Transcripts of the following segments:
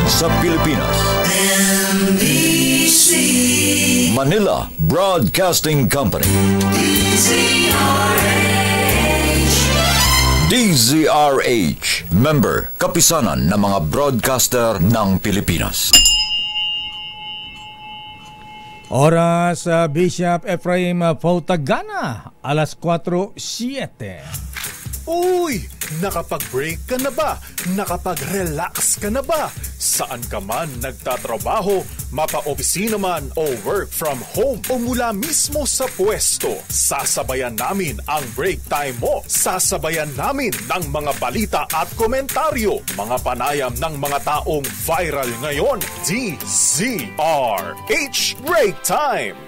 sa Pilipinas. NBC Manila Broadcasting Company. DZRH, member, kapisanan ng mga broadcaster ng Pilipinas. Oras Bishop Ephraim Pautagana, alas 4:07. Uy! Nakapag-break ka na ba? Nakapag-relax ka na ba? Saan ka man nagtatrabaho, mapa-opisina man o work from home o mula mismo sa pwesto, sasabayan namin ang break time mo. Sasabayan namin ng mga balita at komentaryo, mga panayam ng mga taong viral ngayon. DZRH Break Time!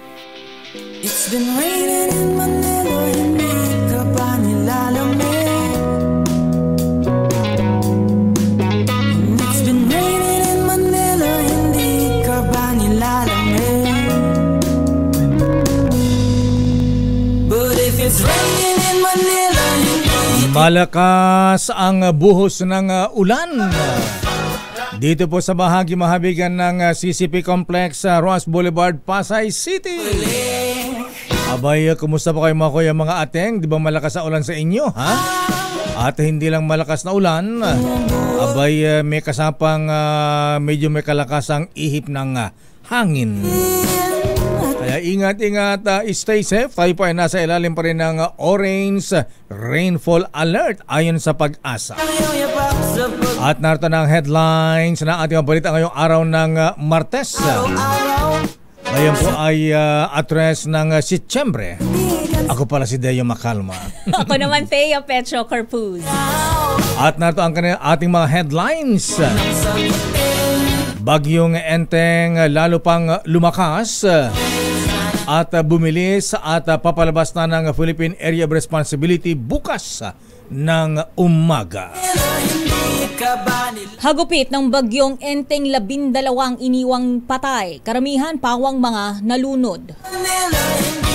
It's been raining in Manila, hindi ka ba nilalamig? It's been raining in Manila, hindi ka ba nilalamig? But if it's raining in Manila, hindi... Malakas ang buhos ng ulan dito po sa bahagi mahabigan ng CCP Complex sa Roas Boulevard, Pasay City. Abay, kumusta po kayo mga kuya, mga ateng? Di ba malakas ang ulan sa inyo, ha? At hindi lang malakas na ulan, abay, may kasapang medyo may kalakasang ihip ng hangin. Kaya ingat-ingat, stay safe. Tayo po ay nasa ilalim pa rin ng orange rainfall alert ayon sa Pag-asa. At narito na ang headlines na ating balita ngayong araw ng Martes. Ngayon po ay address ng Setyembre. Ako pala si Deo Macalma. Ako naman Thea Petro Corpuz. At narito ang ating mga headlines. Bagyong Enteng lalo pang lumakas at bumilis at papalabas na ng Philippine Area of Responsibility bukas ng umaga. Hagupit ng bagyong Enteng 12 iniwang patay. Karamihan pawang mga nalunod.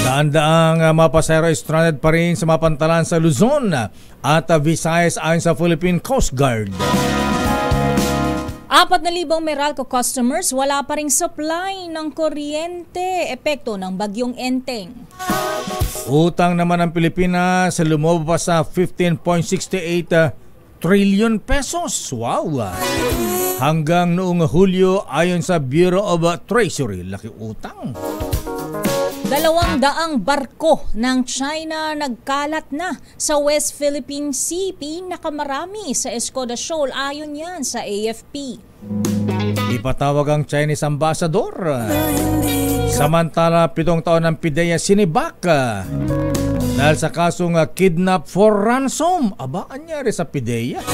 Daan-daang mapasahero stranded pa rin sa mapantalan sa Luzon at Visayas ayon sa Philippine Coast Guard. 4,000 Meralco customers wala pa ring supply ng kuryente, epekto ng bagyong Enteng. Utang naman ng Pilipinas lumababa sa 15.68 trillion pesos. Wow! Hanggang noong Hulyo ayon sa Bureau of Treasury, laki utang. 200 barko ng China nagkalat na sa West Philippine Sea, pinakamarami sa Escoda Shoal ayon yan sa AFP. Ipatawag ang Chinese ambassador. Samantala, 7 taon ng PIDEA sinibak dahil sa kasong kidnap for ransom. Aba, anyari sa PIDEA?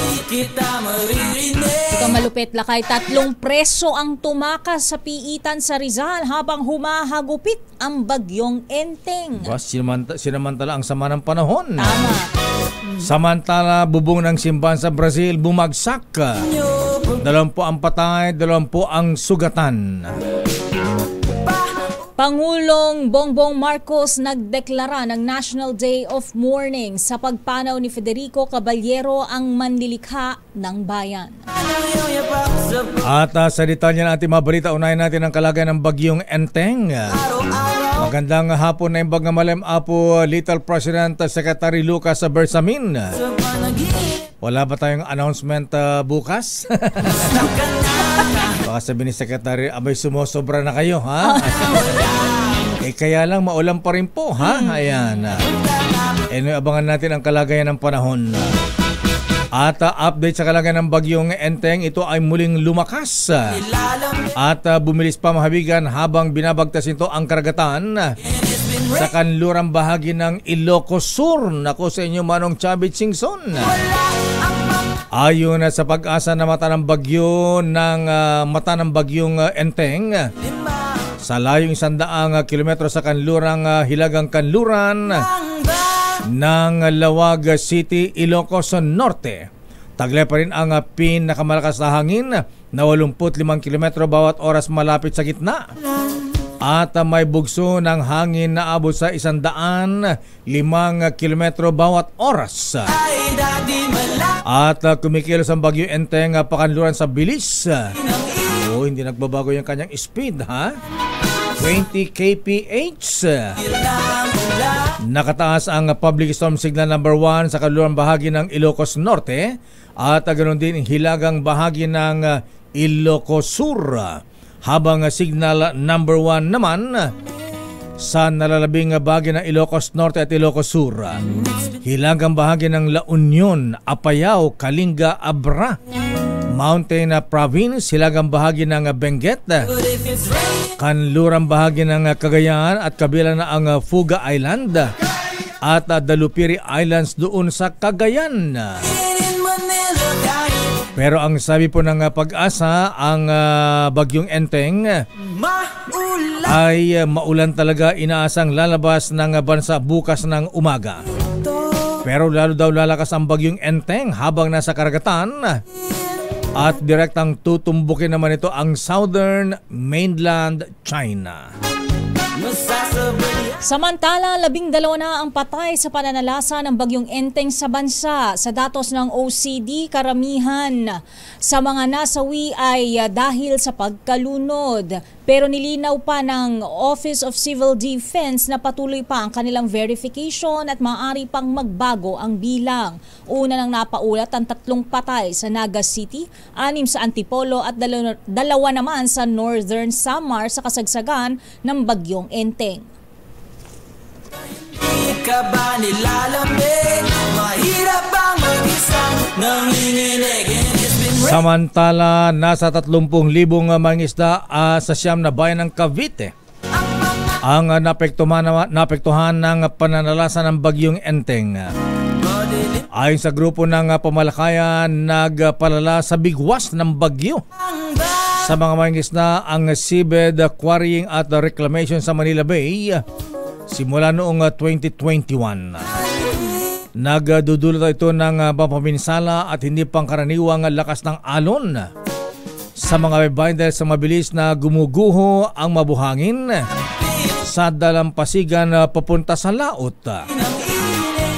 Ito malupit lakay, 3 preso ang tumakas sa piitan sa Rizal habang humahagupit ang bagyong Enteng. Bas, sinamantala ang sama ng panahon. Tama. Samantala, bubong ng simbahan sa Brazil bumagsak. 20 ang patay, 20 ang sugatan. Pangulong Bongbong Marcos nagdeklara ng National Day of Mourning sa pagpanaw ni Federico Caballero ang manlilikha ng bayan. At sa detalye ng ating mga balita, unahin natin ang kalagayan ng bagyong Enteng. Magandang hapon na imbag na malam apo Little President Secretary Lucas Bersamin. Wala ba tayong announcement bukas? Baka sabi ni Secretary, abay sumusobra na kayo, ha? Kaya lang maulan pa rin po, ha? Ayan. Abangan natin ang kalagayan ng panahon. At update sa kalagayan ng bagyong Enteng, ito ay muling lumakas. At bumilis pa mahabigan habang binabagtas ito ang karagatan sa kanlurang bahagi ng Ilocos Sur. Nako sa inyo, Manong Chavit Singson. Ayon sa Pag-asa na mata ng bagyong Enteng, sa layong 100 kilometro sa kanlurang hilagang kanluran ng Lawag City, Ilocos Norte. Taglay pa rin ang pinakamalakas na hangin na 85 kilometro bawat oras malapit sa gitna. At may bugso ng hangin na abot sa 105 kilometro bawat oras. At kumikilos ang bagyong Enteng pakanluran sa bilis Oh, hindi nagbabago yung kanyang speed, ha? 20 kph. Nakataas ang public storm signal number 1 sa kalurang bahagi ng Ilocos Norte at ganoon din hilagang bahagi ng Ilocos Sur. Habang signal number 1 naman sa nalalabing bahagi ng Ilocos Norte at Ilocos Sur. Hilagang bahagi ng La Union, Apayao, Kalinga, Abra. Mountain Province, hilagang bahagi ng Benguet, kanlurang bahagi ng Cagayan at kabila na ang Fuga Island at Dalupiri Islands doon sa Cagayan. Pero ang sabi po ng Pag-asa, ang bagyong Enteng ay maulan talaga, inaasang lalabas ng bansa bukas ng umaga. Pero lalo daw lalakas ang bagyong Enteng habang nasa karagatan. At direktang tutumbukin naman ito ang southern mainland China. Samantala, 12 na ang patay sa pananalasa ng bagyong Enteng sa bansa. Sa datos ng OCD, karamihan sa mga nasawi ay dahil sa pagkalunod. Pero nilinaw pa ng Office of Civil Defense na patuloy pa ang kanilang verification at maaari pang magbago ang bilang. Una nang napaulat ang 3 patay sa Naga City, 6 sa Antipolo at 2 naman sa Northern Samar sa kasagsagan ng bagyong Enteng. Ka ba nilalamig? Mahirap bang mag-isang nanginginig? Samantala, nasa 30,000 mangingisda sa siyam na bayan ng Cavite ang napektuhan ng pananalasa ng bagyong Enteng. Ayon sa grupo ng pamalakayan, nagpalala sa bigwas ng bagyo sa mga mangingisda ang seabed quarrying at reclamation sa Manila Bay simula noong 2021. Nagdudulot ito ng pampinsala at hindi pangkaraniwang lakas ng alon sa mga babae dahil sa mabilis na gumuguho ang mabuhangin sa dalampasigan papunta sa laot.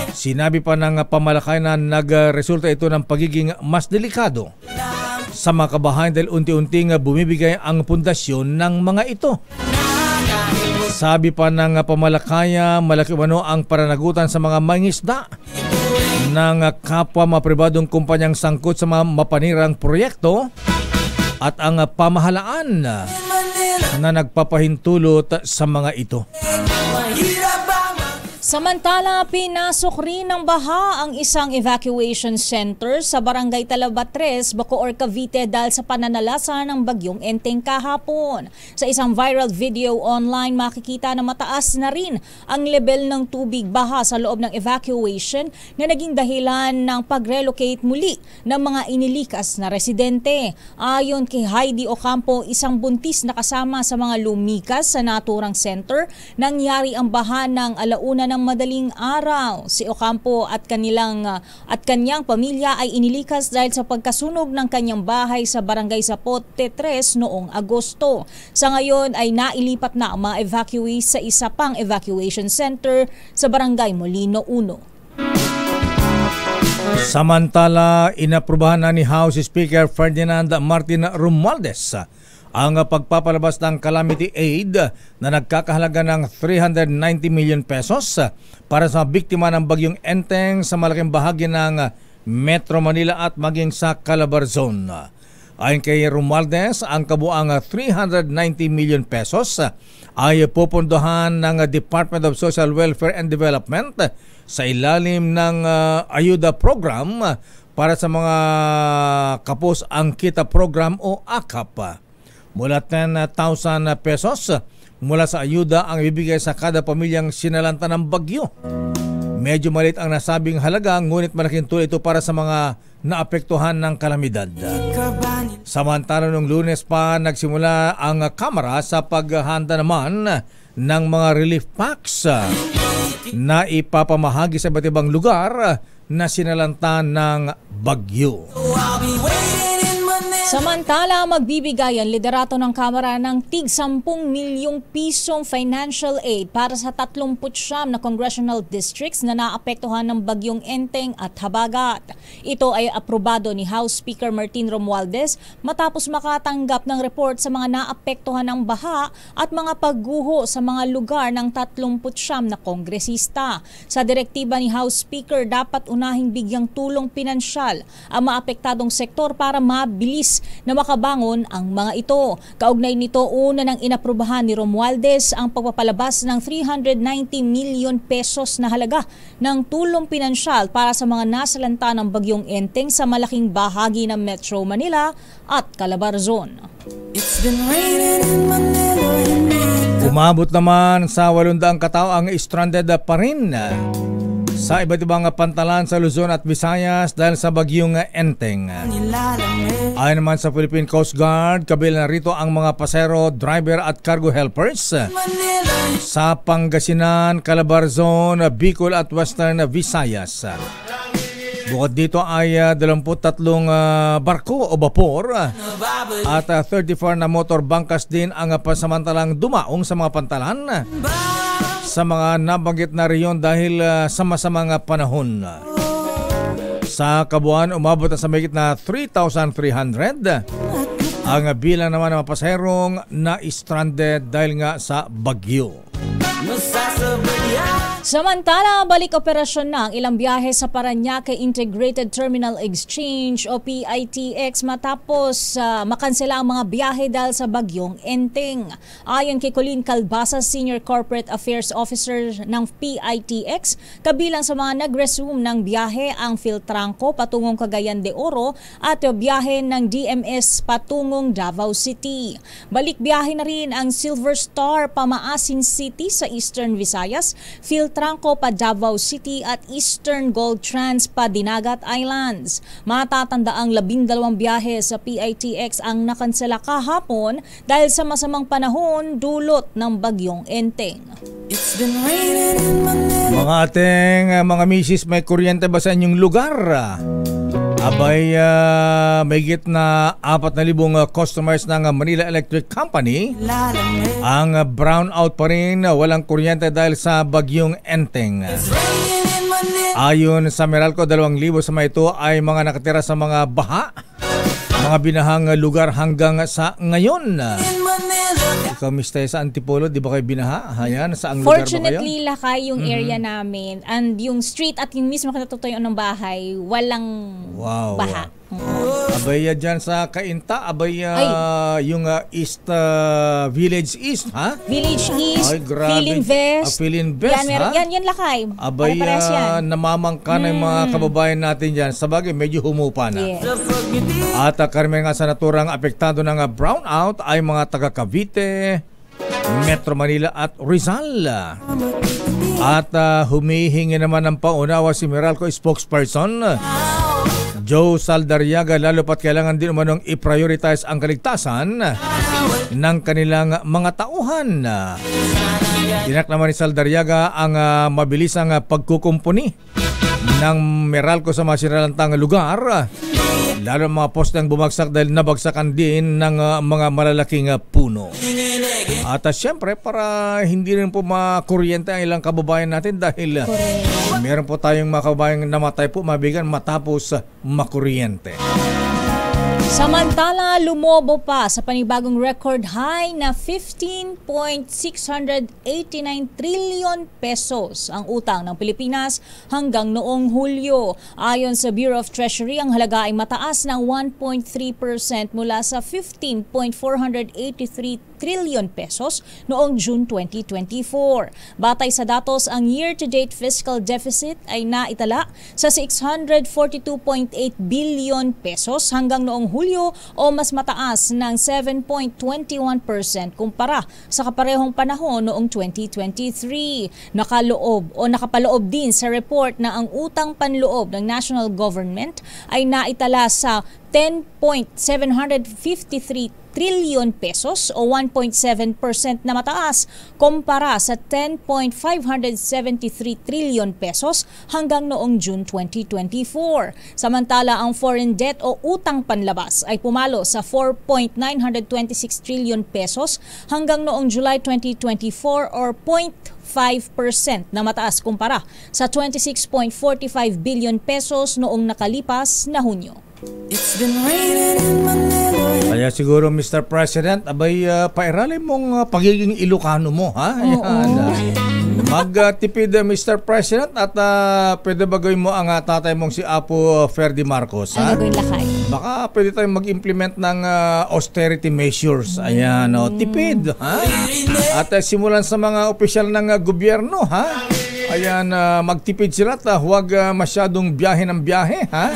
Sinabi pa ng pamalakayan na nagresulta ito ng pagiging mas delikado sa mga kabahayan dahil unti-unting bumibigay ang pundasyon ng mga ito. Sabi pa ng pamalakaya, malaki umano ang pananagutan sa mga mangingisda ng kapwa mga pribadong kumpanyang sangkot sa mga mapanirang proyekto at ang pamahalaan na nagpapahintulot sa mga ito. Samantala, pinasok rin ng baha ang isang evacuation center sa Barangay Talabatres, Bacoor, Cavite dahil sa pananalasa ng bagyong Enteng kahapon. Sa isang viral video online, makikita na mataas na rin ang level ng tubig baha sa loob ng evacuation na naging dahilan ng pag-relocate muli ng mga inilikas na residente. Ayon kay Heidi Ocampo, isang buntis na kasama sa mga lumikas sa naturang center, nangyari ang baha ng 1:00 ng madaling araw. Si Ocampo at kanyang pamilya ay inilikas dahil sa pagkasunog ng kanyang bahay sa Barangay Zapote 3 noong Agosto. Sa ngayon ay nailipat na ang mga evacuees sa isa pang evacuation center sa Barangay Molino 1. Samantala, inaprubahan na ni House Speaker Ferdinand Martin Romualdez ang pagpapalabas ng calamity aid na nagkakahalaga ng 390 million pesos para sa biktima ng bagyong Enteng sa malaking bahagi ng Metro Manila at maging sa Calabarzon. Ayon kay Romualdez, ang kabuang 390 million pesos ay pupundohan ng Department of Social Welfare and Development sa ilalim ng ayuda program para sa mga kapos ang kita program o AKAP. Mula 10,000 pesos mula sa ayuda ang ibibigay sa kada pamilyang sinalanta ng bagyo. Medyo maliit ang nasabing halaga, ngunit malaking tulong ito para sa mga naapektuhan ng kalamidad. Samantala noong Lunes pa nagsimula ang Kamara sa paghahanda naman ng mga relief packs na ipapamahagi sa iba't ibang lugar na sinalanta ng bagyo. I'll be waiting in Manila. Samantala, magbibigay ang liderato ng Kamara ng tig 10 milyong pisong financial aid para sa 39 na congressional districts na naapektuhan ng bagyong Enteng at Habagat. Ito ay aprobado ni House Speaker Martin Romualdez matapos makatanggap ng report sa mga naapektuhan ng baha at mga pagguho sa mga lugar ng 39 na kongresista. Sa direktiba ni House Speaker, dapat unahing bigyang tulong pinansyal ang maapektadong sektor para mabilis na makabangon ang mga ito. Kaugnay nito, una nang inaprubahan ni Romualdez ang pagpapalabas ng 390 milyon pesos na halaga ng tulong pinansyal para sa mga nasalanta ng bagyong Enteng sa malaking bahagi ng Metro Manila at Calabarzon. It's been raining in Manila. Umabot naman sa 800 katao ang stranded pa rin sa iba't ibang pantalan sa Luzon at Visayas dahil sa bagyong Enteng. Ayon naman sa Philippine Coast Guard, kabilang rito ang mga pasero, driver at cargo helpers sa Pangasinan, Calabarzon, Bicol at Western Visayas. Bukod dito ay 23 barko o vapor at 34 na motor bangkas din ang pansamantalang dumaong sa mga pantalan sa mga nabanggit na riyon dahil sa masamang panahon. Sa kabuuan, umabot na sa mahigit na 3,300 ang bilang naman ng mga pasaherong na stranded dahil nga sa bagyo. Samantala, balik operasyon na ang ilang biyahe sa Parañaque Integrated Terminal Exchange o PITX matapos makansela ang mga biyahe dahil sa bagyong Enteng. Ayon kay Colleen Calbasa, Senior Corporate Affairs Officer ng PITX, kabilang sa mga nag-resume ng biyahe ang Philtranco patungong Cagayan de Oro at biyahe ng DMS patungong Davao City. Balik biyahe na rin ang Silver Star Pamaasin City sa Eastern Visayas, Philtranco pa Davao City at Eastern Gold Trans pa Dinagat Islands. Matatanda ang 12 biyahe sa PITX ang nakansela kahapon dahil sa masamang panahon dulot ng bagyong Enteng. It's been raining in Manila. Mga ating mga misis, may kuryente ba sa inyong lugar? Abay, may higit na 4,000 customers ng Manila Electric Company ang brownout pa rin, walang kuryente dahil sa bagyong Enteng. Ayon sa Meralco, 2,000 sa mga ito ay mga nakatira sa mga baha, mga binahang lugar hanggang sa ngayon. Ikaw, Mr. sa Antipolo, di ba kayo binaha? Ayan, saang lugar ba kayo? Fortunately, lakay yung area namin and yung street at yung mismo katutuyuan ng bahay, walang baha. Abay, dyan sa Cainta, abay, yung East Village East, ha? Village East, ay, grabe. Philinvest. Philinvest, ha? Yan lakay. Abay, namamangka na yung mga kababayan natin dyan. Sabagay, medyo humupa na. Yes. At karamihan nga sa naturang apektado ng brownout ay mga taga Cavite, Metro Manila at Rizal. At humihingi naman ng paunawa si Meralco spokesperson Joe Saldarriaga, lalo pat kailangan din umanong i-prioritize ang kaligtasan ng kanilang mga tauhan. Tinak naman ni Saldarriaga ang mabilisang pagkukumpuni ng Meralco sa mga sinalantang lugar, lalo mga posteng bumagsak dahil nabagsakan din ng mga malalaking puno. At siyempre, para hindi rin po makuryente ang ilang kababayan natin dahil meron po tayong mga kababayan namatay po mabigan matapos makuryente. Samantala, lumobo pa sa panibagong record high na 15.689 trillion pesos ang utang ng Pilipinas hanggang noong Hulyo. Ayon sa Bureau of Treasury, ang halaga ay mataas ng 1.3% mula sa 15.483 trillion pesos noong June 2024. Batay sa datos, ang year-to-date fiscal deficit ay naitala sa 642.8 billion pesos hanggang noong Hulyo o mas mataas ng 7.21% kumpara sa kaparehong panahon noong 2023. Nakapaloob din sa report na ang utang panloob ng national government ay naitala sa 10.753 trillion pesos o 1.7% na mataas kumpara sa 10.573 trillion pesos hanggang noong June 2024. Samantala, ang foreign debt o utang panlabas ay pumalo sa 4.926 trillion pesos hanggang noong July 2024 or 0.5% na mataas kumpara sa 26.45 billion pesos noong nakalipas na Hunyo. It's been raining in Manila. Kaya siguro, Mr. President, abay, pairalin mong pagiging Ilocano mo, ha? Ayan. Magtipid, Mr. President, at pwede ba gawin mo ang tatay mong si Apo Ferdy Marcos, ha? Ano gawin lakay? Baka pwede tayong mag-implement ng austerity measures. Ayan, tipid, ha? At simulan sa mga opisyal ng gobyerno, ha? Ayan, magtipid sila at huwag masyadong biyahe ng biyahe, ha?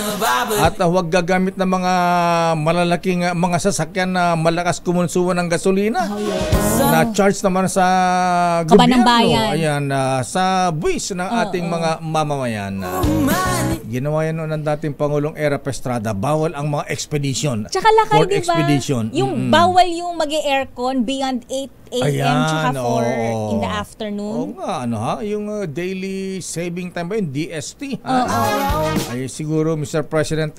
At huwag gagamit ng mga malalaking mga sasakyan na malakas kumonsumo ng gasolina. Na charge naman sa gobyerno. Ayan, sa buwis ng ating mga mamamayan. Ginawa yan noon ng dating Pangulong Era Estrada, bawal ang mga expedition. Tsaka lakay, for diba? expedition. Yung bawal yung mag-aircon beyond 8 a.m. tsaka 4 in the afternoon. Oo nga, yung daily saving time ba yun? DST. Ay siguro, Mr. President,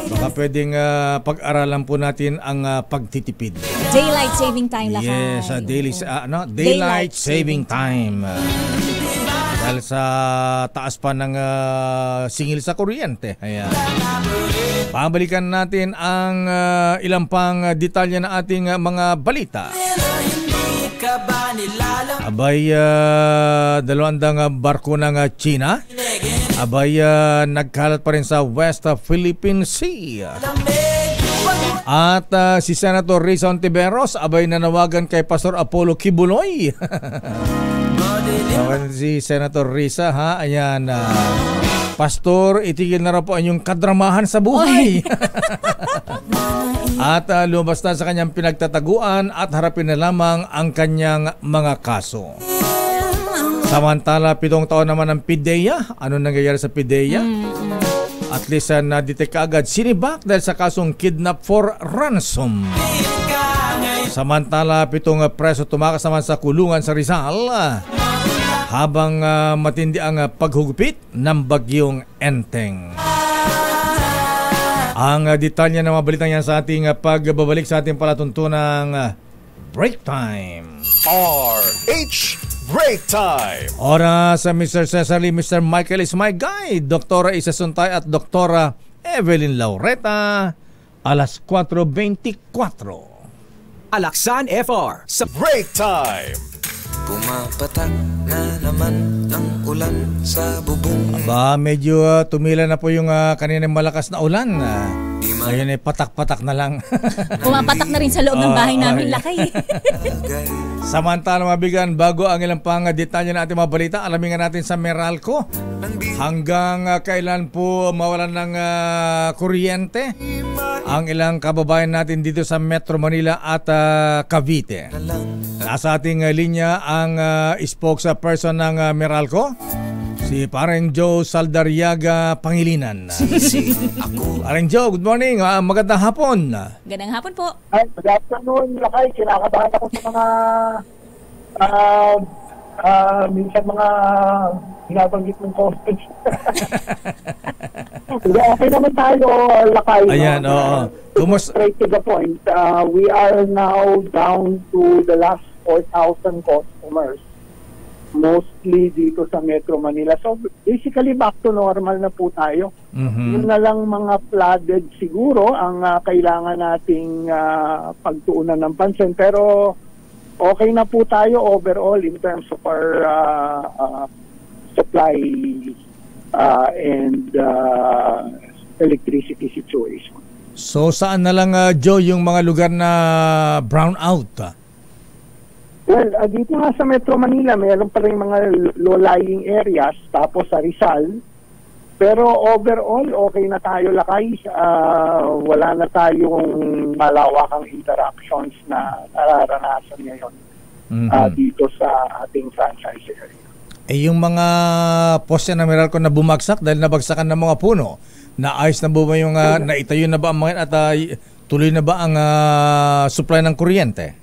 baka pwedeng pag-aralan po natin ang pagtitipid. Daylight saving time lakay. Yes, daylight saving time. Dahil sa taas pa ng singil sa kuryente. Ayan. Pabalikan natin ang ilang pang detalye ng ating mga balita. Abay, 200 barko ng China. Abay, nagkalat pa rin sa West Philippine Sea. At si Senator Risa Ontiveros, abay nanawagan kay Pastor Apollo Kibuloy. Si Senator Risa, ha? Ayan, Pastor, itigil na raw po ang inyong kadramahan sa buhay. At lumabas na sa kanyang pinagtataguan at harapin na lamang ang kanyang mga kaso. Samantala, 7 taon naman ang PIDEA. Ano nangyayari sa PIDEA? At least na-detect agad sinibak dahil sa kasong kidnap for ransom. Samantala, 7 preso tumakas naman sa kulungan sa Rizal habang matindi ang paghugupit ng bagyong Enteng. Ang detalye ng mga balitang yan sa ating pagbabalik sa ating palatuntunang Break Time. RH Break Time. Oras sa Mr. Cesar Lee, Mr. Michael is my guy, Doktora Isa Suntay at Doktora Evelyn Laureta. Alas 4:24. Alaksan FR sa Break Time. Pumapatak na naman ang ulan sa bubong. Aba, medyo tumila na po yung kaninang malakas na ulan. Ngayon ay patak-patak na lang. Pumapatak na rin sa loob ng bahay namin, lakay. Samantala, mabigan, bago ang ilang pang detalye na ating mga balita, alamin nga natin sa Meralco. Hanggang kailan po mawalan ng kuryente ang ilang kababayan natin dito sa Metro Manila at Cavite. Nasa ating linya ang spokesperson ng Meralco, si Pareng Joe Saldariaga Pangilinan. Pareng Joe, good morning. Magandang hapon. Gandang hapon po. Ay, good afternoon, lakay. Kinakabahan ako sa mga minsan mga binabanggit ng conference. Okay naman tayo, lakay. Ayan, oo. Straight to the point. We are now down to the last 4,000 customers. Mostly dito sa Metro Manila. So basically back to normal na po tayo. Yun na lang mga flooded siguro ang kailangan nating pagtuunan ng pansin. Pero okay na po tayo overall in terms of our supply and electricity situation. So saan na lang, Joe, yung mga lugar na brown out? Well, dito nga sa Metro Manila, mayroon pa rin mga low-lying areas, tapos sa Rizal. Pero overall, okay na tayo, lakay. Wala na tayong malawakang interactions na nararanasan ngayon dito sa ating franchise area. yung mga poste ng Meralco na bumagsak dahil nabagsakan ng mga puno, naayos na ba yung naitayo na ba ang mga at tuloy na ba ang supply ng kuryente?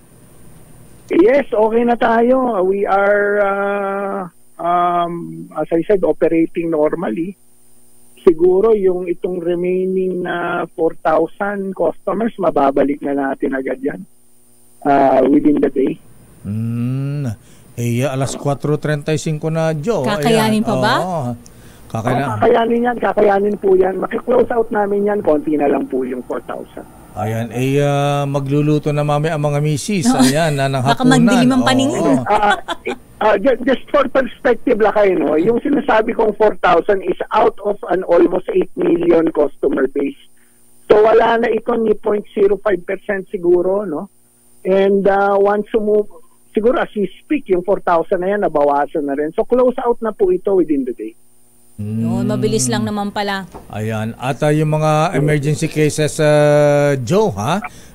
Yes, okay na tayo. We are, as I said, operating normally. Siguro yung itong remaining na 4,000 customers, mababalik na natin agad yan within the day. Alas 4:35 na, Joe. Kakayanin pa ba? Kakayanin po yan. Maki-close out namin yan, konti na lang po yung 4,000. Ayan, magluluto na mami ang mga misis. Ayan, ng hapunan. Baka magdilim ang paningin. Just for perspective lang kayo, no? Yung sinasabi kong 4,000 is out of an almost 8 million customer base. So wala na ito ni 0.05% siguro, no? And once siguro as we speak, yung 4,000 na yan, nabawasan na rin. So close out na po ito within the day. Yun, mabilis lang naman pala. Ayan. At yung mga emergency cases, Joe,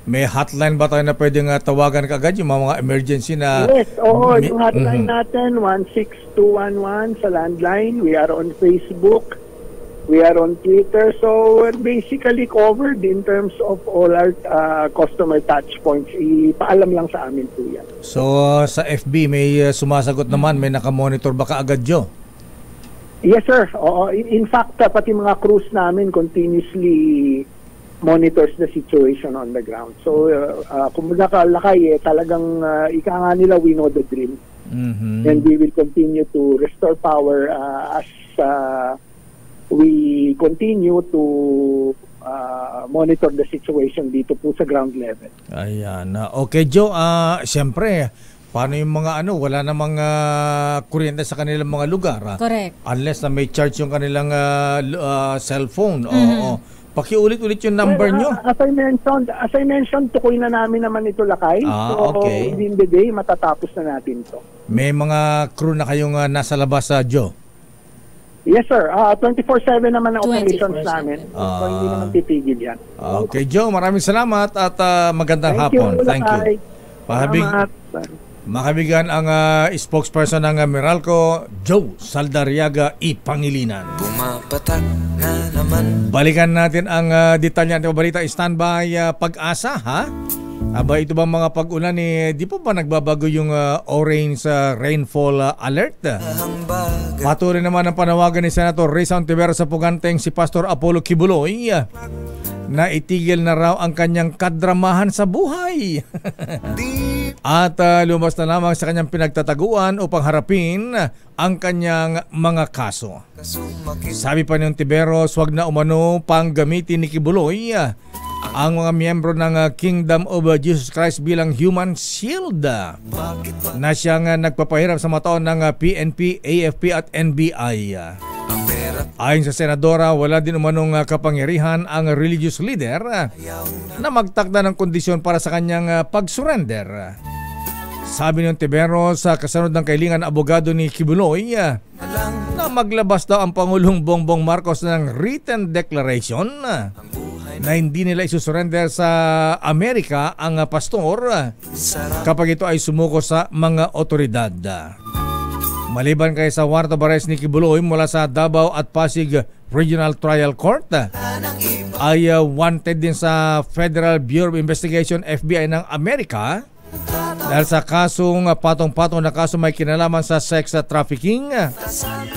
may hotline ba tayo na pwedeng tawagan kaagad yung mga emergency na... Yes, oo. Yung hotline natin, 16211 sa landline. We are on Facebook. We are on Twitter. So we're basically covered in terms of all our customer touch points. Ipaalam lang sa amin po yan. So sa FB may sumasagot naman, may nakamonitor ba kaagad, Joe? Yes, sir. Oo. In fact, pati mga crews namin continuously monitors the situation on the ground. So, kung nakalakay, talagang ika nga nila, we know the drill. And we will continue to restore power as we continue to monitor the situation dito po sa ground level. Ayan. Okay, Joe. Siyempre, paano yung mga wala namang kuryente sa kanilang mga lugar? Correct. Unless na may charge yung kanilang cellphone. Oo. Pakiulit-ulit yung number nyo. As I mentioned, tukoy na namin naman ito, Lakay. Okay. So, within the day, matatapos na natin to. May mga crew na kayong nasa labas, Joe? Yes, sir. 24/7 naman ang operations namin. So, hindi naman titigil yan. Okay, Joe. Maraming salamat at magandang hapon. Thank you. Makabigan ang spokesperson ng Meralco, Joe Saldariaga Ipangilinan. Pumapatak na naman. Balikan natin ang detalye ng balita. Standby Pag-asa, ha? Aba, ito bang mga pag-ulan di po ba nagbabago yung orange rainfall alert? Patuloy naman ang panawagan ni Senator Risa Ontiveros sa Puganteng si Pastor Apollo Kibuloy na itigil na raw ang kanyang kadramahan sa buhay. At lumabas na lamang sa kanyang pinagtataguan upang harapin ang kanyang mga kaso. Sabi pa ni Ontiveros, wag na umano pang gamitin ni Kibuloy ang mga miyembro ng Kingdom of Jesus Christ bilang human shield na siyang nagpapahirap sa mataon ng PNP, AFP at NBI. Ayon sa senadora, wala din umanong kapangyarihan ang religious leader na magtakda ng kondisyon para sa kanyang pag-surrender. Sabi ni Ontiveros sa kasunod ng kailingan abogado ni Kibuloy na maglabas daw ang Pangulong Bongbong Marcos ng written declaration na hindi nila isusurrender sa Amerika ang pastor kapag ito ay sumuko sa mga otoridad. Maliban kay sa warrant of arrest ni Kibuloy mula sa Davao at Pasig Regional Trial Court, ay wanted din sa Federal Bureau of Investigation FBI ng Amerika dahil sa kasong patong-patong na kaso may kinalaman sa sex trafficking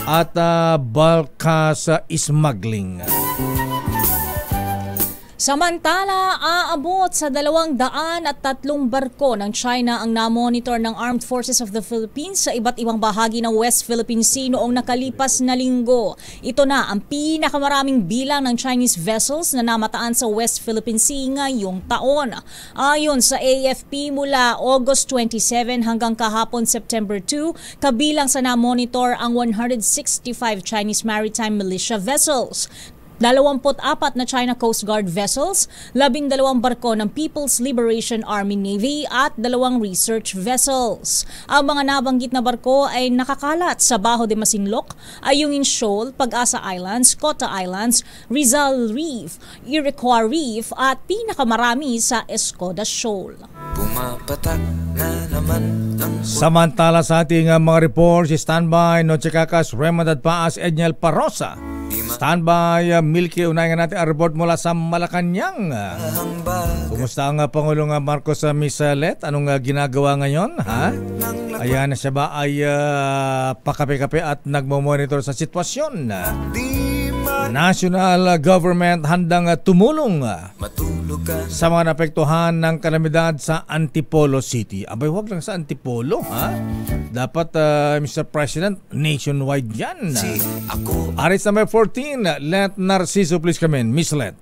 at bulk smuggling. Samantala, aabot sa 203 barko ng China ang namonitor ng Armed Forces of the Philippines sa iba't ibang bahagi ng West Philippine Sea noong nakalipas na linggo. Ito na ang pinakamaraming bilang ng Chinese vessels na namataan sa West Philippine Sea ngayong taon. Ayon sa AFP, mula August 27 hanggang kahapon September 2, kabilang sa namonitor ang 165 Chinese maritime militia vessels, 24 na China Coast Guard vessels, 12 barko ng People's Liberation Army Navy at 2 research vessels. Ang mga nabanggit na barko ay nakakalat sa Bajo de Masinloc, Ayungin Shoal, Pag-asa Islands, Cota Islands, Rizal Reef, Iroquois Reef at pinakamarami sa Escoda Shoal. Pumapatak na naman ang Samantala sa ating mga report, si standby Noche Kakas, Raymond at Paas, Edniel Parosa. Standby Milky, unahin natin ang report mula sa Malacanang. Kumusta ang Pangulong Marcos, Miss Let? Anong ginagawa ngayon? Ha? Ayan, siya ba ay pakape-kape at nagmamonitor sa sitwasyon? National government handang tumulong sa mga napektuhan ng kalamidad sa Antipolo City. Abay, wag lang sa Antipolo, ha? Dapat, Mr. President, nationwide yan. Aris number 14, Let Narciso, please come in. Miss Let.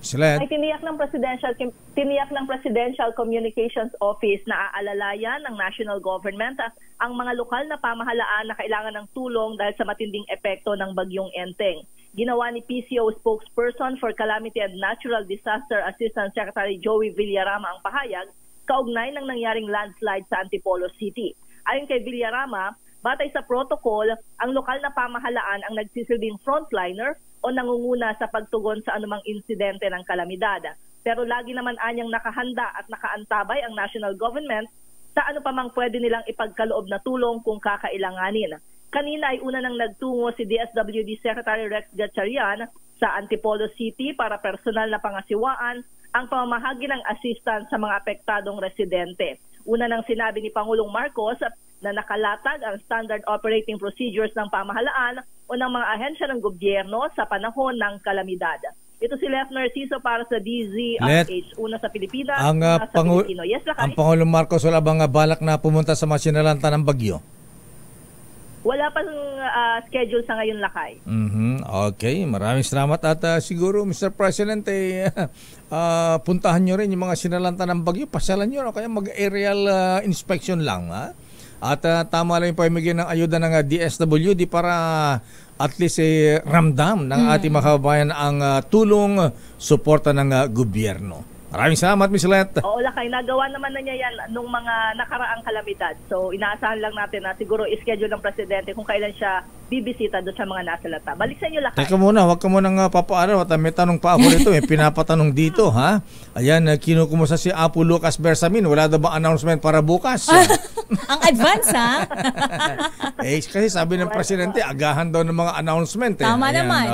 Ay tiniyak ng Presidential Communications Office na aalalayan ng national government ang mga lokal na pamahalaan na kailangan ng tulong dahil sa matinding epekto ng bagyong Enteng. Ginawa ni PCO spokesperson for Calamity and Natural Disaster Assistant Secretary Joey Villarama ang pahayag kaugnay ng nangyaring landslide sa Antipolo City. Ayon kay Villarama, batay sa protocol, ang lokal na pamahalaan ang nagsisilbing frontliner o nangunguna sa pagtugon sa anumang insidente ng kalamidad. Pero lagi naman anyang nakahanda at nakaantabay ang national government sa ano pa mang pwede nilang ipagkaloob na tulong kung kakailanganin. Kanina ay una nang nagtungo si DSWD Secretary Rex Gatchalian sa Antipolo City para personal na pangasiwaan ang pamamahagi ng assistance sa mga apektadong residente. Una nang sinabi ni Pangulong Marcos na nakalatag ang standard operating procedures ng pamahalaan o ng mga ahensya ng gobyerno sa panahon ng kalamidad. Ito si Let Narciso para sa DZRH, una sa Pilipinas, una sa Pilipino. Yes, Lakay? Ang Pangulong Marcos wala bang balak na pumunta sa mga sinalanta ng bagyo? Wala pang schedule sa ngayon, Lakay. Okay, maraming salamat at siguro Mr. President puntahan nyo rin yung mga sinalanta ng bagyo, pasyalan nyo kaya mag-aerial inspection lang, ha? At tama lang yung pamigay ng ayuda ng DSWD para at least ramdam ng ating mga kababayan ang tulong, suporta ng gobyerno. Maraming salamat, Ms. Let. Oo, Lakay. Nagawa naman na niya yan nung mga nakaraang kalamidad. So, inaasahan lang natin na siguro ischedule ng Presidente kung kailan siya bibisita doon sa mga nasalata. Balik sa inyo, Lakay. Teka muna, huwag ka munang papaano. May tanong pa ako rito. May pinapatanong dito, ha? Ayan, kinukumusta si Apo Lucas Bersamin. Wala daw ba announcement para bukas? Ang advance, ha? Kasi sabi ng Presidente, agahan daw ng mga announcement. Tama Ayan, naman.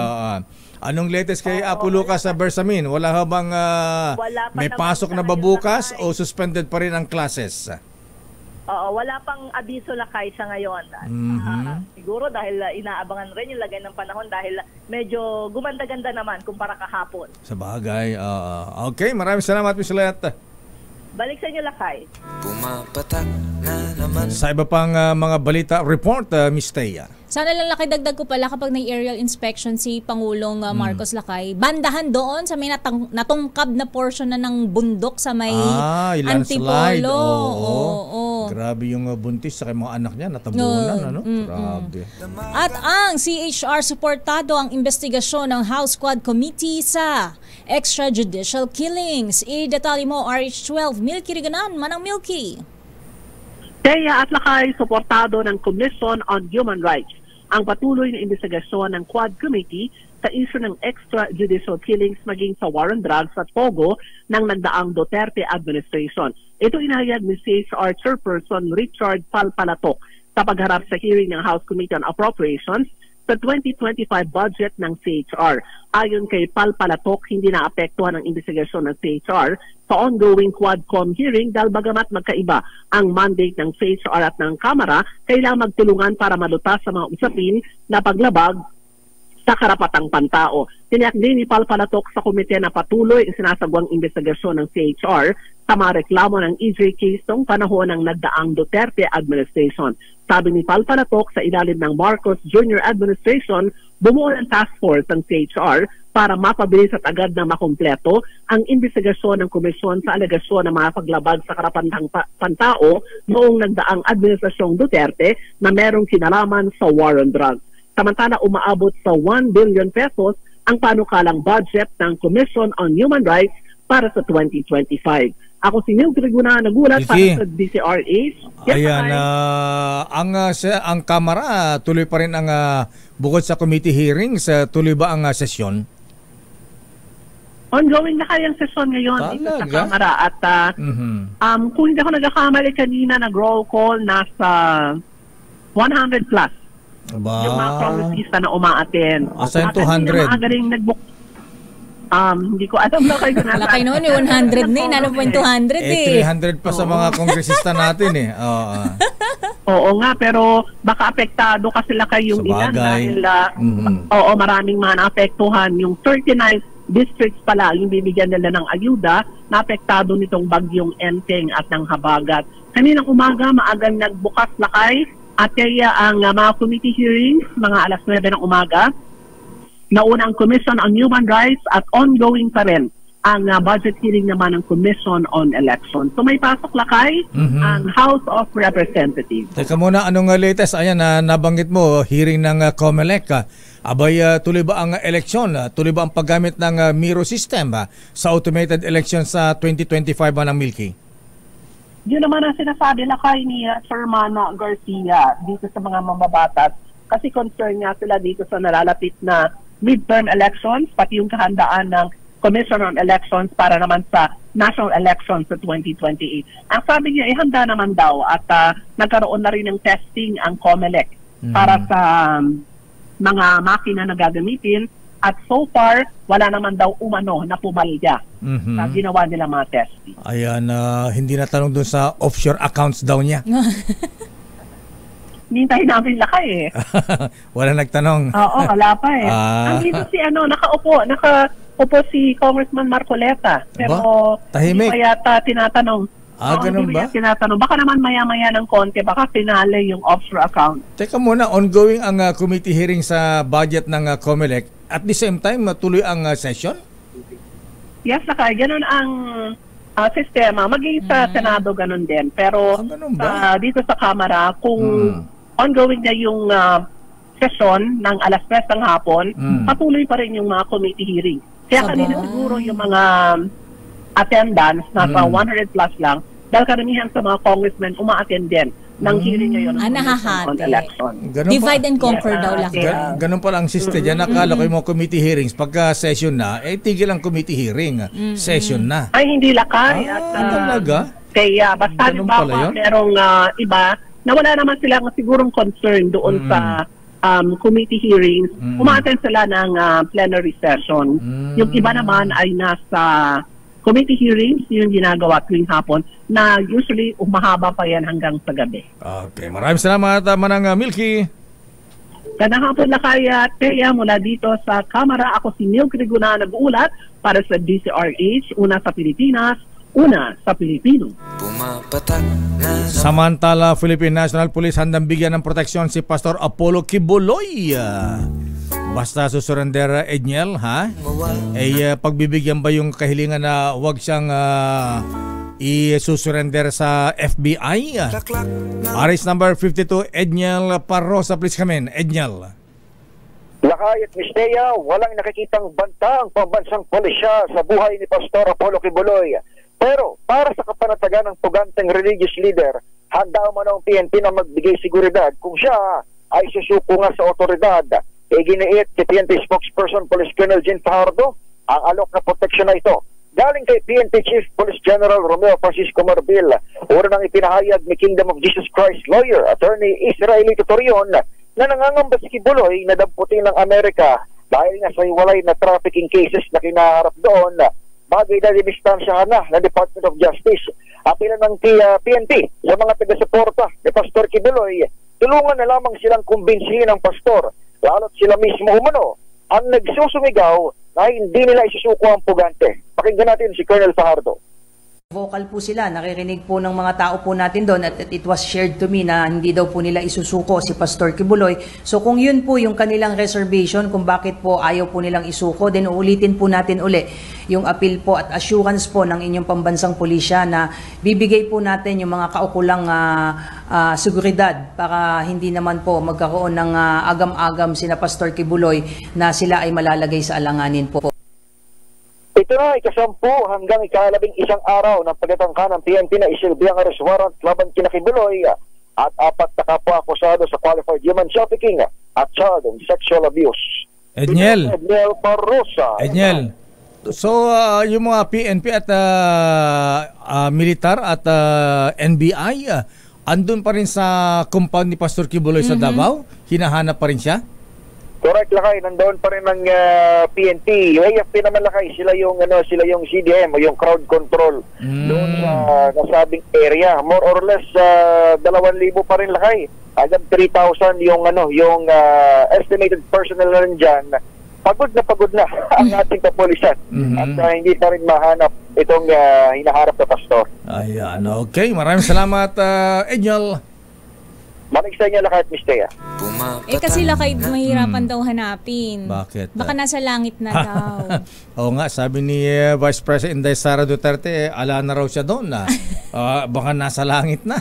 Anong latest kay Apo Lucas sa Bersamin? Wala ha bang may pasok na ba bukas o suspended pa rin ang classes? Oo, wala pang abiso, Lakay, sa ngayon. Siguro dahil inaabangan rin yung lagay ng panahon dahil medyo gumanda-ganda naman kumpara kahapon. Sa bagay. Okay, maraming salamat, Ms. Let. Balik sa inyo, Lakay. Pumapatak na naman. Sa iba pang mga balita, report, Ms. Thea. Sana lang, Lakay, dagdag ko pala kapag nag-aerial inspection si Pangulong Marcos, Lakay, bandahan doon sa may natungkab na portion na ng bundok sa may Antipolo. Oo. Grabe yung buntis sa mga anak niya, natabunan. Grabe. At ang CHR suportado ang investigasyon ng House Quad Committee sa extrajudicial killings. I-detalye mo, RH12, Milky Riganan, Manang Milky. Kaya at Lakay, suportado ng Commission on Human Rights ang patuloy na investigasyon ng Quad Committee sa issue ng extrajudicial killings maging sa war on drugs at pogo ng nagdaang Duterte administration. Ito inahayag ni CHR Chairperson Richard Palpalatok sa pagharap sa hearing ng House Committee on Appropriations sa 2025 budget ng CHR. Ayon kay Palpalatok, hindi naapektuhan ang investigasyon ng CHR sa ongoing Quadcom hearing dahil bagamat magkaiba ang mandate ng CHR at ng Kamara, kailangang magtulungan para malutas sa mga usapin na paglabag sa karapatang pantao. Tiniyak din ni Palpalatok sa komite na patuloy ang sinasagwang investigasyon ng CHR sa mga reklamo ng EJ case noong panahon ng nagdaang Duterte administration. Sabi ni Palpalatok, sa ilalim ng Marcos Jr. administration, bumuo ng task force ng CHR para mapabilis at agad na makumpleto ang investigasyon ng komisyon sa alegasyon ng mga paglabag sa karapatang pantao noong nagdaang administrasyong Duterte na merong kinalaman sa war on drugs. Samantala, umaabot sa 1 billion pesos ang panukalang budget ng Commission on Human Rights para sa 2025. Ako si Neil Triguna, nagulat para sa DCRH. Ayan, ang Kamara, tuloy pa rin ang bukod sa committee hearings, tuloy ba ang sesyon? Ongoing na kayang sesyon ngayon dito sa Talaga? Kamara at kung hindi ako nagkakamali kanina, nag-roll call nasa 100 plus Aba. yung mga congressista na umaaten. Asa yung At kanina 200? maaga rin nag-book. Hindi ko alam na kayo na. Laki noon, 100 na eh. Ano po yung 200 eh. 300 pa sa mga kongresista natin eh. Oo. Oo nga, pero baka apektado kasi sila kayong ilan Sabagay. dahil oo, maraming mga naapektuhan. Yung 39 districts pala, yung bibigyan nila ng ayuda, naapektado nitong bagyong Enteng at ng Habagat. Kaninang umaga, maagang nagbukas lakay at kaya ang mga committee hearings, mga alas 9 ng umaga, nauna ang Commission on Human Rights at ongoing pa rin ang budget hearing naman ng Commission on Elections. So may pasok lakay ang House of Representatives. Teka muna, anong latest? Ayan, nabanggit mo, hearing ng COMELEC. Abay, tuloy ba ang eleksyon? Tuloy ba ang paggamit ng Miro system sa automated election sa 2025 ng Milky? Yun naman ang sinasabi lakay ni Sir Mana Garcia dito sa mga mamabatas kasi concern nga sila dito sa nalalapit na midterm elections, pati yung kahandaan ng Commission on Elections para naman sa national elections sa 2028. Ang sabi niya, handa naman daw at nagkaroon na rin ng testing ang COMELEC para sa mga makina na gagamitin at so far, wala naman daw umano na pumalya sa ginawa nila mga testing. Ayan, hindi natanong dun sa offshore accounts daw niya. Hintayin namin lakay eh. Wala nagtanong. Oo, wala pa eh. Ang dito si nakaupo si Congressman Marcoleta. Pero tahimik. hindi pa yata tinatanong. Ganun ba? Tinatanong. Baka naman maya-maya ng konti, baka finale yung offshore account. Teka muna, ongoing ang committee hearing sa budget ng COMELEC. At the same time, tuloy ang session? Yes, lakay. Ganun ang sistema. Maging sa Senado ganun din. Pero dito sa Kamara, kung ongoing na yung session ng alas 3 ng hapon, patuloy pa rin yung mga committee hearing. Kaya kanina siguro yung mga attendance, nasa 100 plus lang, dahil karamihan sa mga congressmen uma-attend din ng hearing ngayon ng on election. Divide and conquer daw lang. Ganun pala ang system dyan. Nakala ko yung mga committee hearings, pagka session na, tigil ang committee hearing. Session na. Ay, hindi lakay. Talaga? Kaya basta halimbawa merong iba na wala naman silang sigurong concern doon sa committee hearings, umaten sila ng plenary session. Yung iba naman ay nasa committee hearings, yung ginagawa tuwing hapon, na usually umahaba pa yan hanggang sa gabi. Okay, maraming salamat, Manang Milky. Ganang hapon na kaya, Teya, mula dito sa Kamara, ako si Neil Criguna, nag-uulat para sa DCRH, una sa Pilipinas, una sa Pilipino. Samantala, Philippine National Police handang bigyan ng proteksyon si Pastor Apollo Kibuloy. Basta susurrender Edniel, ha? Pagbibigyan ba yung kahilingan na wag siyang i-susurrender sa FBI? Arrest number 52, Edniel Parrosa, please come in. Edniel. Lakay at Mistea, walang nakikitang banta ang pambansang pulisya sa buhay ni Pastor Apollo Kibuloy. Pero para sa kapanatagan ng puganteng religious leader, handa man ang PNP na magbigay seguridad kung siya ay susuko nga sa otoridad. Iginiit si PNP spokesperson Police Colonel Jean Fajardo ang alok na proteksyon na ito. Galing kay PNP Chief Police General Romeo Francisco Marbil, una nang ipinahayag ni Kingdom of Jesus Christ lawyer, Attorney Israelito Torion, na nangangamba si Kibuloy na damputin ng Amerika dahil nga sa hiwalay na trafficking cases na kinaharap doon. Bagay na dimistansyahan na ng Department of Justice. Apila ng PNP sa mga taga-suporta ni Pastor Kibuloy, tulungan na lamang silang kumbinsihin ng pastor, lalo't sila mismo umano ang nagsusumigaw na hindi nila isusuko ang pugante. Pakinggan natin si Colonel Fajardo. Vocal po sila, nakirinig po ng mga tao po natin doon at it was shared to me na hindi daw po nila isusuko si Pastor Kibuloy. So kung yun po yung kanilang reservation kung bakit po ayaw po nilang isuko, then uulitin po natin uli yung appeal po at assurance po ng inyong pambansang pulisya na bibigay po natin yung mga kaukulang seguridad para hindi naman po magkaroon ng agam-agam sina Pastor Kibuloy na sila ay malalagay sa alanganin po. Ito na, ika-10 hanggang ika-11 araw ng pagtatangka ng PNP na isilbihang arrest warrant laban kina Kibuloy at 4 na kapwa-akusado sa qualified human trafficking at child and sexual abuse. Edniel Parrosa. Edniel, So, yung mga PNP at militar at NBI, andun pa rin sa compound ni Pastor Kibuloy sa Davao? Hinahanap pa rin siya? Correct, Lakay. Nandoon pa rin ng PNP. Yung AFP naman, Lakay, sila yung CDM o yung crowd control doon sa nasabing area. More or less 2,000 pa rin, Lakay. Agad 3,000 yung estimated personnel na rin dyan. Pagod na ang ating kapulisan. At hindi pa rin mahanap itong hinaharap na pastor. Ayan, okay. Maraming salamat, Angel. Maraming sa inyo lahat, Miss Thea. Kasi Lakay, mahirapan daw hanapin. Bakit? Baka nasa langit na daw. Oo nga, sabi ni Vice President Inday Sara Duterte, ala na raw siya doon na. Baka nasa langit na.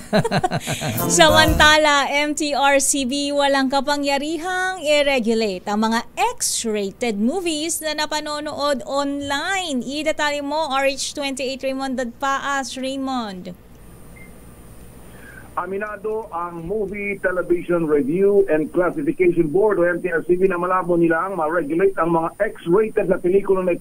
Samantala, MTRCB walang kapangyarihang i-regulate ang mga X-rated movies na napanonood online. Idatali mo, RH28 Raymond Dadpaas. Raymond. Aminado ang Movie Television Review and Classification Board o MTRCB na malabo nila ang ma-regulate ang mga X-rated na pelikula na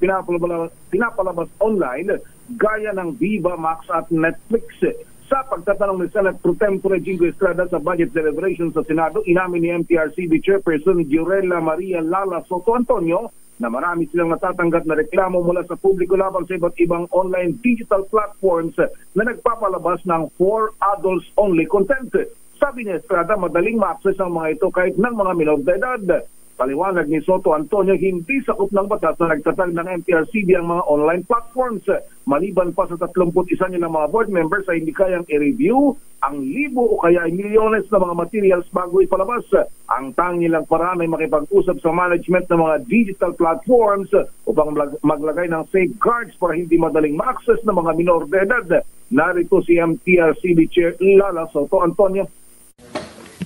pinapalabas online gaya ng Viva Max at Netflix. Sa pagtatanong ni Senate Pro Tempore Jingo Estrada sa budget celebration sa Senado, inamin ni MTRCB Chairperson Giurella Maria Lala Soto Antonio na marami silang natatanggap na reklamo mula sa publiko laban sa iba't ibang online digital platforms na nagpapalabas ng for adults only content. Sabi ni Estrada, madaling ma-access ang mga ito kahit ng mga minor de edad. Paliwanag ni Soto Antonio, hindi sakop ng batas na nagtatag ng MTRCB ang mga online platforms. Maliban pa sa 31 nilang mga board members ay hindi kayang i-review ang libo o kaya ay milyones na mga materials bago ipalabas. Ang tanging lang paraan ay makipag-usap sa management ng mga digital platforms upang maglagay ng safeguards para hindi madaling ma-access ng mga minor de edad. Narito si MTRCB Chair Lala Soto Antonio.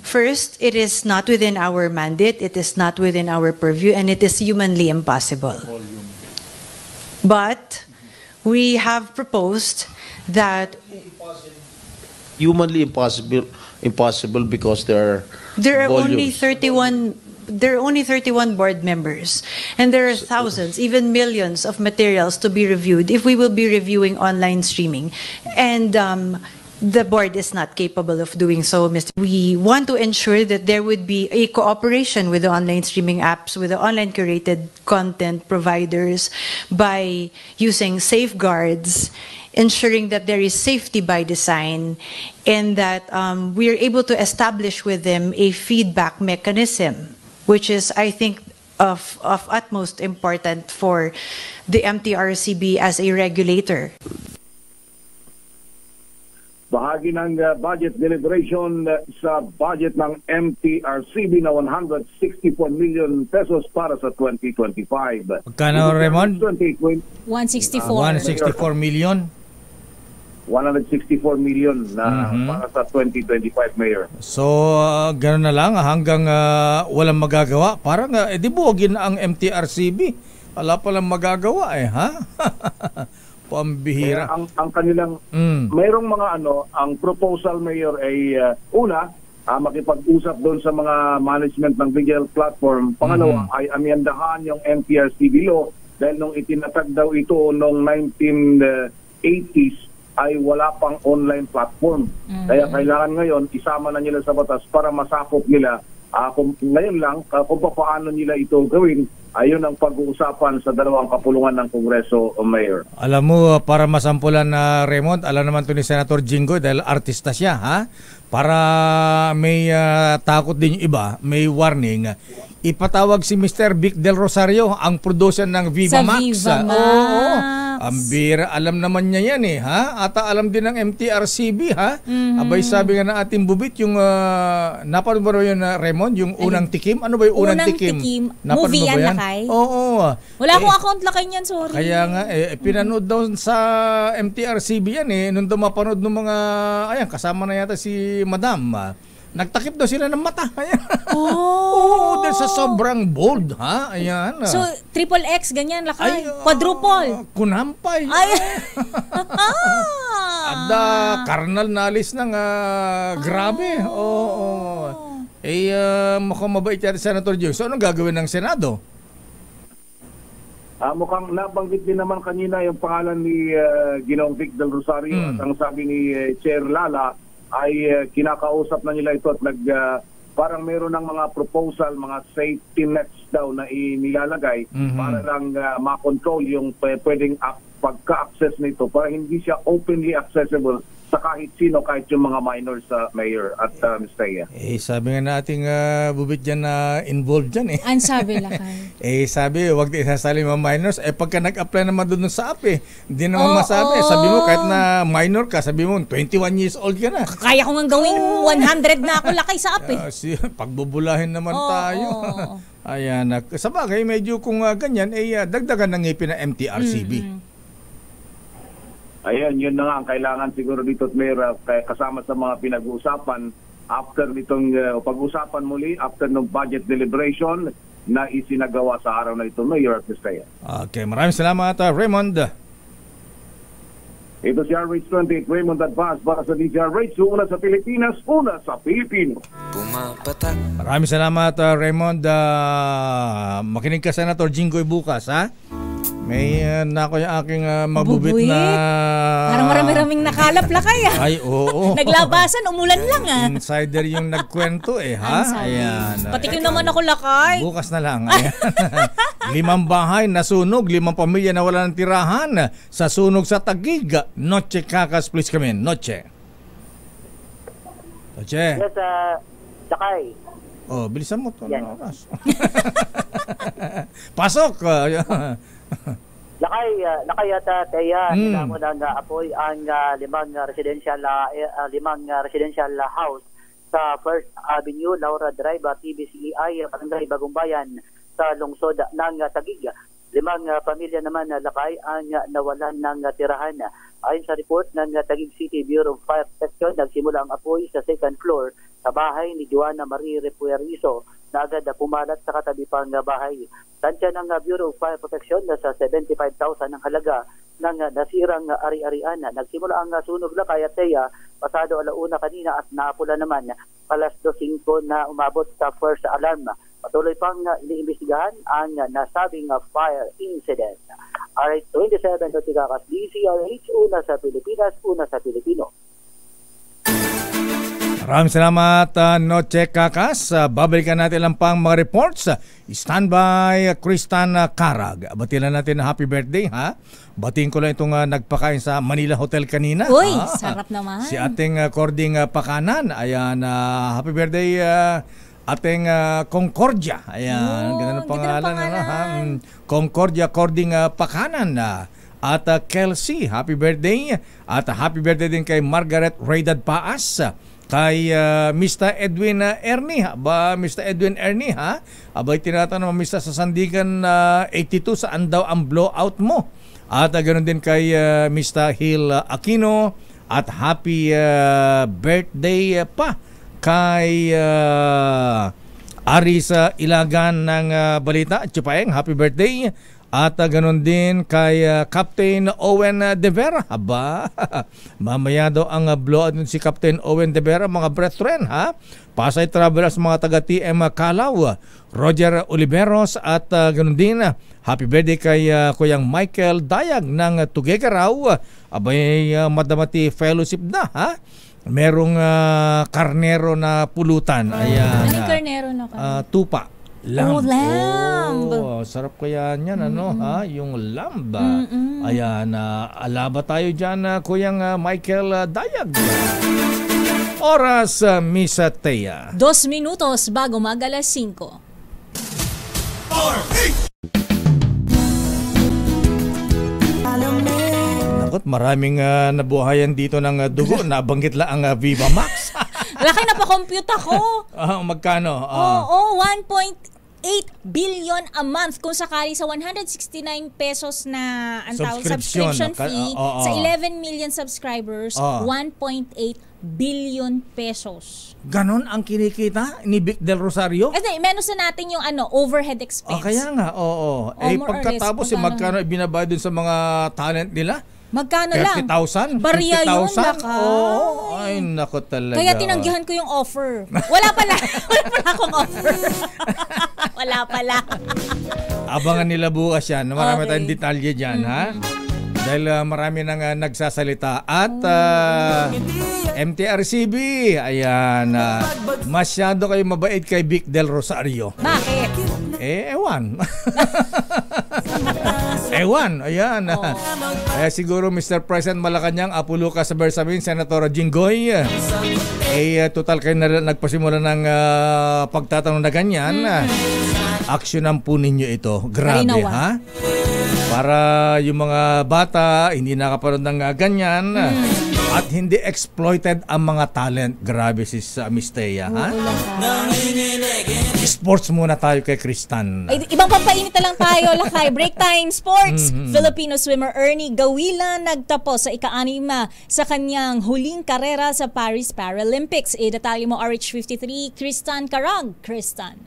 First, it is not within our mandate, it is not within our purview, and it is humanly impossible. But we have proposed that humanly impossible because there are only 31 board members, and there are thousands, even millions of materials to be reviewed if we will be reviewing online streaming. And the board is not capable of doing so, Mr. We want to ensure that there would be a cooperation with the online streaming apps, with the online curated content providers by using safeguards, ensuring that there is safety by design, and that we are able to establish with them a feedback mechanism, which is, I think, of utmost important for the MTRCB as a regulator. Bahagi ng budget deliberation sa budget ng MTRCB na 164 million pesos para sa 2025. Magkano, Raymond? 164. 164 million? 164 million na para sa 2025, Mayor. So, gano'n na lang hanggang walang magagawa. Parang, di buwagin ang MTRCB. Wala palang magagawa ha? Pambihira. Ang kanilang mayroong mga ang proposal, Mayor, ay una makipag-usap doon sa mga management ng digital platform. Pangalawa ay amyandahan yung MTRCB law dahil nung itinatag daw ito noong 1980s ay wala pang online platform. Kaya kailangan ngayon isama na nila sa batas para masakop nila ngayon lang kung paano nila ito gawin. Ayun ang pag-uusapan sa dalawang kapulungan ng Kongreso, Mayor. Alam mo, para masampulan na Raymond, alam naman to ni Senator Jingo dahil artista siya, ha? Para may takot din yung iba, may warning, ipatawag si Mr. Vic Del Rosario, ang producer ng Viva Max. Viva Max. Oo. Ambira, alam naman niya yan ha? At alam din ng MTRCB, ha? Abay, sabi nga ng ating bubit, yung napanood mo yun, Raymond, yung unang tikim? Ano ba yung unang tikim? Movie yan, Lakay? Oo. Wala akong account, Lakay niyan, sorry. Kaya nga, pinanood daw sa MTRCB yan nung daw mapanood ng mga, kasama na yata si Madam, nagtakip daw sila ng mata. Oo, dahil sa sobrang bold, ha? Ayan. So, triple X, ganyan, Lakay. Quadruple. Kunampay. Ada, carnal nalis ng grabe. Oo. Mukhang mabait yan, Senator Joe. So, anong gagawin ng Senado? Mukhang nabanggit din naman kanina yung pangalan ni Ginoong Vic Del Rosario at ang sabi ni Chair Lala ay kinakausap na nila ito at parang meron ng mga proposal, mga safety nets daw na inilalagay para lang makontrol yung pwedeng pagka-access nito para hindi siya openly accessible sa kahit sino, kahit yung mga minors, Mayor at Ms. Thea. Sabi nga nating bubit dyan na involved dyan Ang sabi lakay. Sabi, wag din isasali mga minors. Pagka nag-apply naman doon sa app hindi naman masabi. Sabi mo, kahit na minor ka, sabi mo, 21 years old ka na. Kaya ko nga gawing 100 na ako lakay sa app Pagbubulahin naman tayo. Ayan. Sa bagay, medyo kung ganyan, dagdagan ng ngipin ng MTRCB. Ayan, yun na nga ang kailangan siguro dito at Mayor, kasama sa mga pinag-uusapan after nitong pag-usapan muli, after ng budget deliberation na isinagawa sa araw na ito, Mayor at Mr. Okay, maraming salamat, Raymond. Ito si RH28 Raymond Advance para sa DZRH, una sa Pilipinas, una sa Pilipino. Maraming salamat, Raymond. Makinig ka, Senator Jinggoy, bukas, ha? May nako yung aking mabubit na... Parang marami-raming nakalap lakay Ay, oo. Naglabasan, umulan lang Insider yung nagkwento ha? Ayan. Patikin naman ako lakay. Bukas na lang. Ayan. 5 bahay nasunog, 5 pamilya na wala ng tirahan sa sunog sa Taguig. Noche Kakas, please come in. Noche. Noche. Yes, lakay. Bilisan mo to. Yes. Pasok. Lakay at Teya, nila mo nang apoy ang 5 residential house sa First Avenue, Laura Drive, TBCEI, Barangay Bagong Bayan sa lungsod ng Taguig. 5 pamilya naman lakay ang nawalan ng tirahan. Ayon sa report ng Taguig City Bureau of Fire Protection, nagsimula ang apoy sa 2nd floor sa bahay ni Joanna Marie Repuerizo na agad pumalat sa katabi pang bahay. Tansya ng Bureau of Fire Protection na sa 75,000 ang halaga ng nasirang ari-arian. Nagsimula ang sunog lakay at Teya pasado 1:00 kanina at napula naman 2:05 na umabot sa first alarm. Patuloy pang iniimbestigahan ang nasabing fire incident. RH27 Kakas, DZRH, una sa Pilipinas, una sa Pilipino. Maraming salamat, Noche Kakas. Babalikan natin lang pang mga reports. Standby, Kristan Karag. Batilan natin na happy birthday, ha? Batiin ko lang itong nagpakain sa Manila Hotel kanina. Uy, sarap naman. Si ating Cording Pakanan. Ayan, happy birthday, ating Concordia. Ayan, ganda ng pangalan. Concordia Cording Pakanan. At Kelsey, happy birthday. At happy birthday din kay Margaret Raydad Paas. Kay Mr. Edwin Ernie, Mr. Edwin Ernie, ha? Abay tinatanong Mr. sa Sandigan 82, saan daw ang blowout mo? At ganoon din kay Mr. Hill Aquino. At happy birthday pa kay Aris Ilagan ng Balita at Chupaeng, happy birthday. At ganoon din kay Captain Owen De Vera. Mamaya daw ang blowout si Captain Owen De Vera, mga brethren, ha? Pasay Travelers, mga taga TM Calaw, Roger Oliveros. At ganoon din, happy birthday kay Kuyang Michael Dayag ng Tugegaraw. Abay, Madamati Fellowship na, ha? Merong karnero na pulutan. Ayan. Anong karnero na ka? Tupa. Lamb. Lamb. Sarap kaya niyan, ha? Yung lamb. Ayan, alaba tayo dyan, Kuyang Michael Dayag. Oras, Miss Thea. 2 minutos bago mag-alas 5. Nakot, maraming nabuhayan dito ng dugo. Nabanggit lang ang Viva Max. Laki na pa-compute ako. Magkano? Oo, 1.8 billion a month kung sakali sa 169 pesos na subscription fee sa 11 million subscribers, 1.8 billion pesos. Ganon ang kinikita ni Vic Del Rosario? Menos na natin yung overhead expense. Kaya nga, oo. Pagkatapos, magkano ibinabayad dun sa mga talent nila? Magkano lang? 30,000? Barya yun, Oo. Ay, nako talaga. Kaya tinanggihan ko yung offer. Wala pala akong offer. Wala pala. Abangan nila bukas yan. Marami tayong detalye dyan, ha? Dahil marami nang nagsasalita. At MTRCB, ayan, masyado kayo mabait kay Vic Del Rosario. Bakit? Ewan. Ewan, ayan. Siguro Mr. President Malacanang, Apo Lucas Bersamin, Senator Jinggoy, total kayo na nagpasimula ng pagtatanong na ganyan. Aksyonan po ninyo ito. Grabe, ha? Para yung mga bata hindi nakapanood ng ganyan at hindi exploited ang mga talent. Grabe si Miss Thea, ha? Sports muna tayo kay Kristan. Ibang pampainit na lang tayo, lakay. Break time sports. Filipino swimmer Ernie Gawilan nagtapos sa ika-6 sa kanyang huling karera sa Paris Paralympics. Detalye mo RH53, Kristan Karag. Kristan.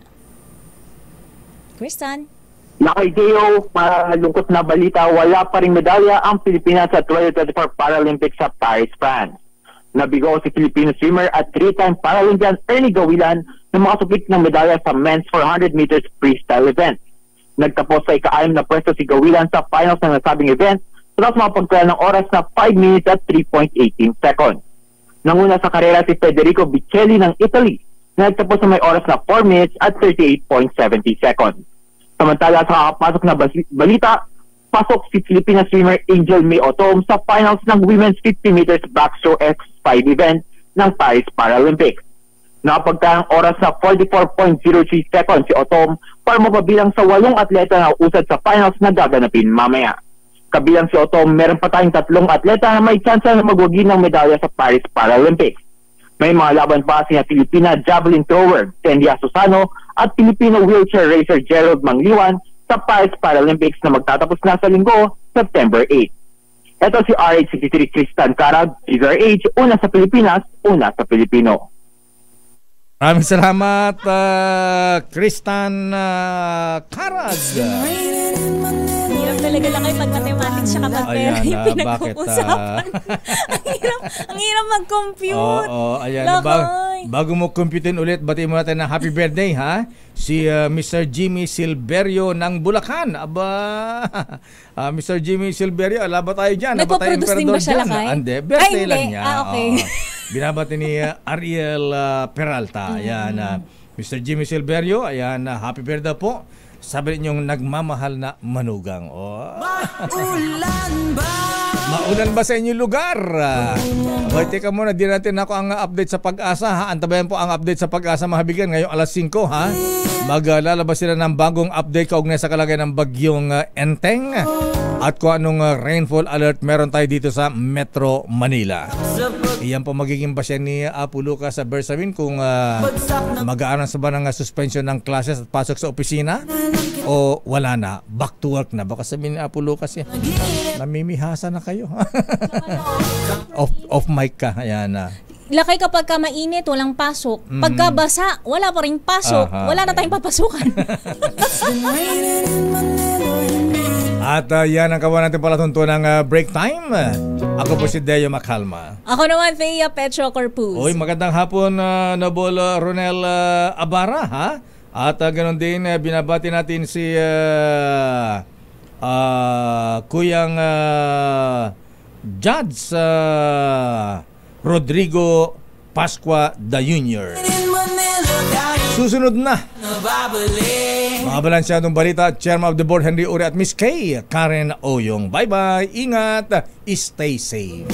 Nakaideyo, malungkot na balita, wala pa ring medalya ang Pilipinas sa 2024 Paralympics sa Paris, France. Nabigo si Filipino swimmer at 3-time Paralympian Ernie Gawilan na makasupit ng medalya sa men's 400 meters freestyle event. Nagtapos sa ika-6 na pwesto si Gawilan sa finals ng nasabing event tapos makapagkaya ng oras na 5 minutes at 3.18 seconds. Nanguna sa karera si Federico Bichelli ng Italy na nagtapos sa may oras na 4 minutes at 38.70 seconds. Samantala sa kakapasok na balita, pasok si Filipina swimmer Angel May Otom sa finals ng women's 50 meters backstroke X5 event ng Paris Paralympics. Nakapagkayang oras na 44.03 seconds si Otom para mapabilang sa 8 atleta na usad sa finals na gaganapin mamaya. Kabilang si Otom, meron pa tayong 3 atleta na may chance na magwagi ng medalya sa Paris Paralympics. May mga laban pa si Filipina javelin thrower Tendia Susano at Filipino wheelchair racer Gerald Mangliwan sa Paris Paralympics na magtatapos na sa linggo, September 8. Ito si RH63 Kristan Karag, RH, una sa Pilipinas, una sa Pilipino. Maraming salamat, Kristan Karag. Hirap talaga lang kayo pag mathematics siya kapag pera yung pinag-uusapan. Ang hirap mag-compute. Ayan. Bago mo computein ulit, batiin mo natin ng happy birthday, ha? Si Mr. Jimmy Silverio ng Bulacan. Mr. Jimmy Silverio, alaba tayo dyan. Nagpo-produce din ba siya, lakay? Hindi, birthday lang niya. Okay. Binabati ni Ariel Peralta. Ayan, Mr. Jimmy Silverio, ayan, happy birthday po. Sabi ninyong nagmamahal na manugang. Maulan ba sa inyong lugar? Teka muna, di natin ako ang update sa Pag-asa, ha? Antabayan po ang update sa Pag-asa, mahabigan ngayong alas 5, ha? Maglalabas sila ng bagong update kaugnay sa kalagayan ng bagyong Enteng at kung anong rainfall alert meron tayo dito sa Metro Manila. Iyan po magiging basya ni Apo Lucas sa Bersamin kung mag-aaral sa ba ng suspension ng classes at pasok sa opisina o wala na, back to work na. Baka sabihin ni Apo Lucas namimihasa na kayo. off mic ka, ayan na. Lakay kapag ka mainit, walang pasok. Pagka basa, wala pa rin pasok. Wala na tayong papasukan. At yan ang kawan natin pala tunto ng break time. Ako po si Deo Macalma. Ako naman, Thea Petro Corpus. Oy, magandang hapon, Nobol Ronel Abara, ha? At ganoon din, binabati natin si Kuyang Judge Rodrigo Pascua the Jr. Susunod na mga balansyadong balita, Chairman of the Board Henry Uri at Miss Kay Karen Oyong. Bye-bye, ingat, stay safe.